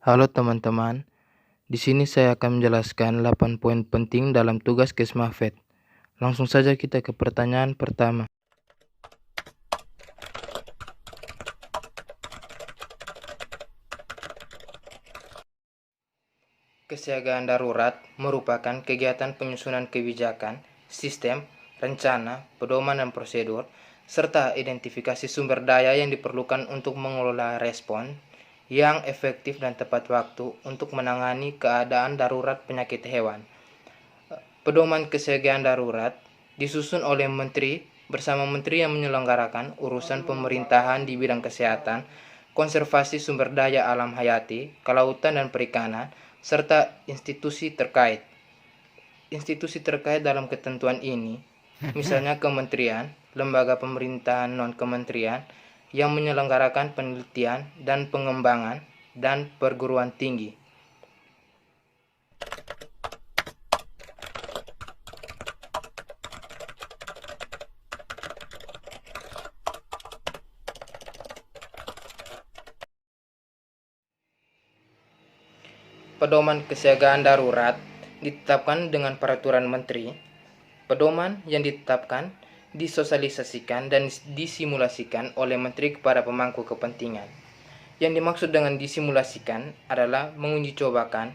Halo teman-teman, di sini saya akan menjelaskan 8 poin penting dalam tugas Kesmafet. Langsung saja kita ke pertanyaan pertama. Kesiagaan darurat merupakan kegiatan penyusunan kebijakan, sistem, rencana, pedoman dan prosedur, serta identifikasi sumber daya yang diperlukan untuk mengelola respon yang efektif dan tepat waktu untuk menangani keadaan darurat penyakit hewan. Pedoman kesiagaan darurat disusun oleh Menteri bersama Menteri yang menyelenggarakan urusan pemerintahan di bidang kesehatan, konservasi sumber daya alam hayati, kelautan dan perikanan, serta institusi terkait. Institusi terkait dalam ketentuan ini, misalnya kementerian, lembaga pemerintahan non-kementerian yang menyelenggarakan penelitian dan pengembangan, dan perguruan tinggi. Pedoman kesiagaan darurat ditetapkan dengan peraturan menteri. Pedoman yang ditetapkan disosialisasikan dan disimulasikan oleh menteri kepada pemangku kepentingan. Yang dimaksud dengan disimulasikan adalah menguji cobakan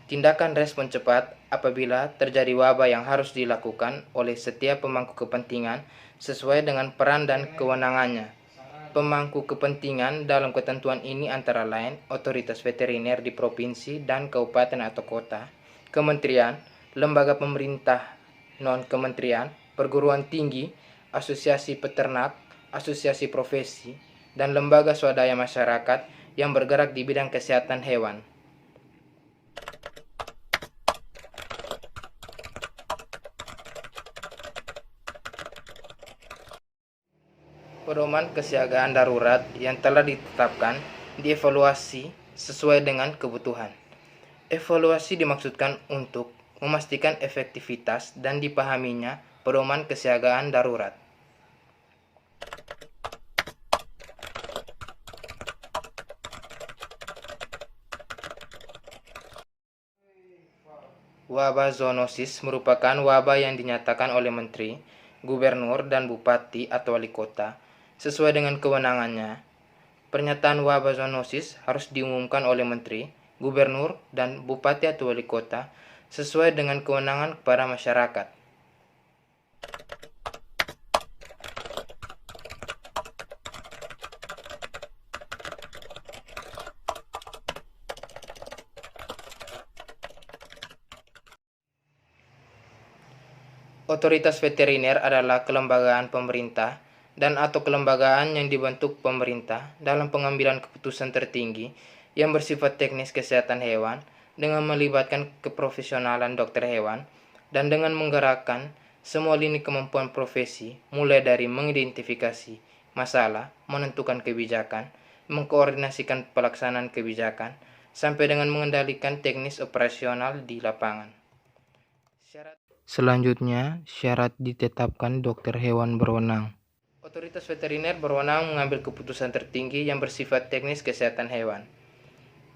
tindakan respon cepat apabila terjadi wabah yang harus dilakukan oleh setiap pemangku kepentingan sesuai dengan peran dan kewenangannya. Pemangku kepentingan dalam ketentuan ini antara lain otoritas veteriner di provinsi dan kabupaten atau kota, kementerian, lembaga pemerintah non-kementerian, perguruan tinggi, asosiasi peternak, asosiasi profesi, dan lembaga swadaya masyarakat yang bergerak di bidang kesehatan hewan. Pedoman kesiagaan darurat yang telah ditetapkan dievaluasi sesuai dengan kebutuhan. Evaluasi dimaksudkan untuk memastikan efektivitas dan dipahaminya pedoman kesiagaan darurat. Wabah zoonosis merupakan wabah yang dinyatakan oleh menteri, gubernur, dan bupati atau wali kota sesuai dengan kewenangannya. Pernyataan wabah zoonosis harus diumumkan oleh menteri, gubernur, dan bupati atau wali kota sesuai dengan kewenangan kepada masyarakat. Otoritas veteriner adalah kelembagaan pemerintah dan atau kelembagaan yang dibentuk pemerintah dalam pengambilan keputusan tertinggi yang bersifat teknis kesehatan hewan dengan melibatkan keprofesionalan dokter hewan dan dengan menggerakkan semua lini kemampuan profesi mulai dari mengidentifikasi masalah, menentukan kebijakan, mengkoordinasikan pelaksanaan kebijakan, sampai dengan mengendalikan teknis operasional di lapangan. Selanjutnya, syarat ditetapkan dokter hewan berwenang. Otoritas veteriner berwenang mengambil keputusan tertinggi yang bersifat teknis kesehatan hewan.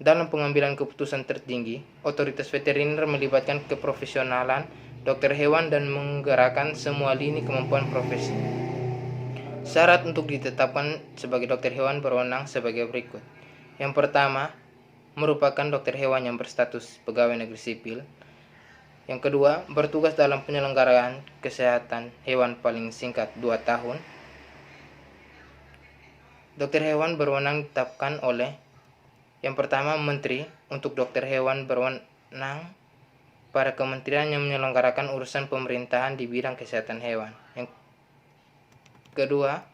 Dalam pengambilan keputusan tertinggi, otoritas veteriner melibatkan keprofesionalan dokter hewan dan menggerakkan semua lini kemampuan profesi. Syarat untuk ditetapkan sebagai dokter hewan berwenang sebagai berikut. Yang pertama, merupakan dokter hewan yang berstatus pegawai negeri sipil. Yang kedua, bertugas dalam penyelenggaraan kesehatan hewan paling singkat 2 tahun. Dokter hewan berwenang ditetapkan oleh yang pertama, menteri untuk dokter hewan berwenang pada kementerian yang menyelenggarakan urusan pemerintahan di bidang kesehatan hewan. Yang kedua,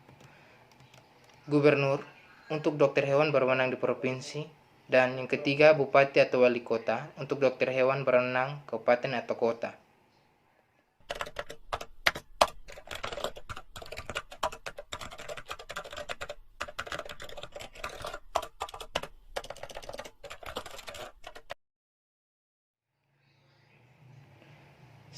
gubernur untuk dokter hewan berwenang di provinsi. Dan yang ketiga, bupati atau wali kota untuk dokter hewan berwenang kabupaten atau kota.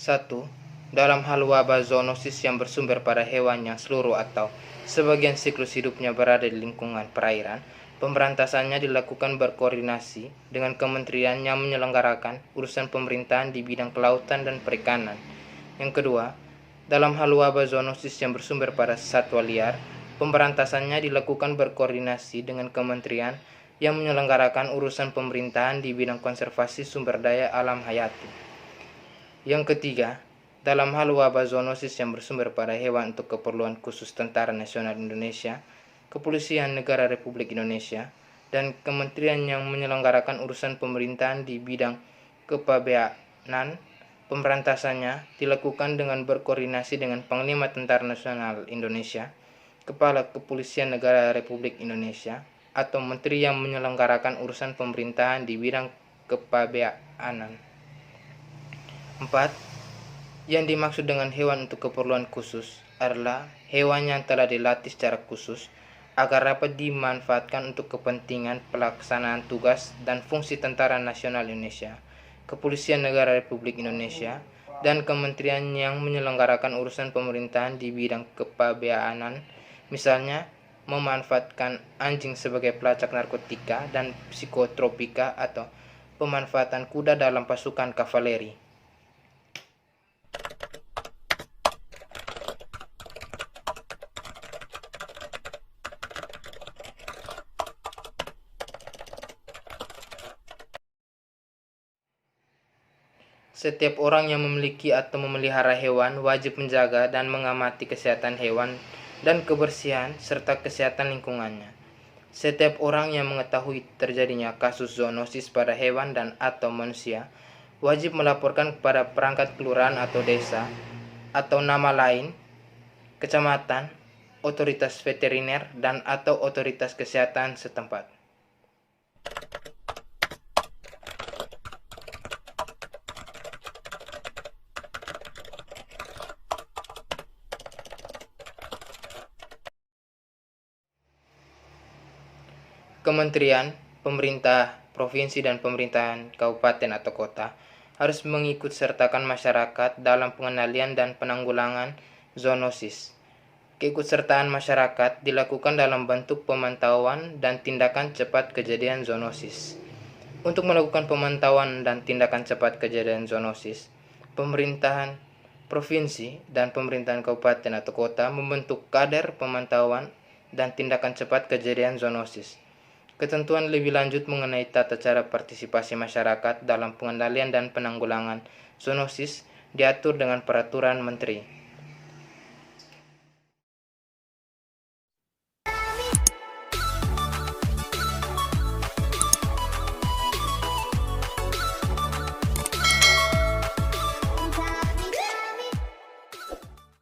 Satu, dalam hal wabah zoonosis yang bersumber pada hewan yang seluruh atau sebagian siklus hidupnya berada di lingkungan perairan, Pemberantasannya dilakukan berkoordinasi dengan kementerian yang menyelenggarakan urusan pemerintahan di bidang kelautan dan perikanan. Yang kedua, dalam hal wabah zoonosis yang bersumber pada satwa liar, pemberantasannya dilakukan berkoordinasi dengan kementerian yang menyelenggarakan urusan pemerintahan di bidang konservasi sumber daya alam hayati. Yang ketiga, dalam hal wabah zoonosis yang bersumber pada hewan untuk keperluan khusus Tentara Nasional Indonesia, Kepolisian Negara Republik Indonesia, dan kementerian yang menyelenggarakan urusan pemerintahan di bidang kepabeanan, pemberantasannya dilakukan dengan berkoordinasi dengan Panglima Tentara Nasional Indonesia, Kepala Kepolisian Negara Republik Indonesia, atau menteri yang menyelenggarakan urusan pemerintahan di bidang kepabeanan. 4. Yang dimaksud dengan hewan untuk keperluan khusus adalah hewan yang telah dilatih secara khusus agar dapat dimanfaatkan untuk kepentingan pelaksanaan tugas dan fungsi Tentara Nasional Indonesia, Kepolisian Negara Republik Indonesia, dan kementerian yang menyelenggarakan urusan pemerintahan di bidang kepabeanan, misalnya memanfaatkan anjing sebagai pelacak narkotika dan psikotropika atau pemanfaatan kuda dalam pasukan kavaleri. Setiap orang yang memiliki atau memelihara hewan wajib menjaga dan mengamati kesehatan hewan dan kebersihan serta kesehatan lingkungannya. Setiap orang yang mengetahui terjadinya kasus zoonosis pada hewan dan atau manusia wajib melaporkan kepada perangkat kelurahan atau desa atau nama lain, kecamatan, otoritas veteriner dan atau otoritas kesehatan setempat. Kementerian, pemerintah provinsi dan pemerintahan kabupaten atau kota harus mengikut sertakan masyarakat dalam pengendalian dan penanggulangan zoonosis. Keikutsertaan masyarakat dilakukan dalam bentuk pemantauan dan tindakan cepat kejadian zoonosis. Untuk melakukan pemantauan dan tindakan cepat kejadian zoonosis, pemerintahan provinsi dan pemerintahan kabupaten atau kota membentuk kader pemantauan dan tindakan cepat kejadian zoonosis. Ketentuan lebih lanjut mengenai tata cara partisipasi masyarakat dalam pengendalian dan penanggulangan zoonosis diatur dengan Peraturan Menteri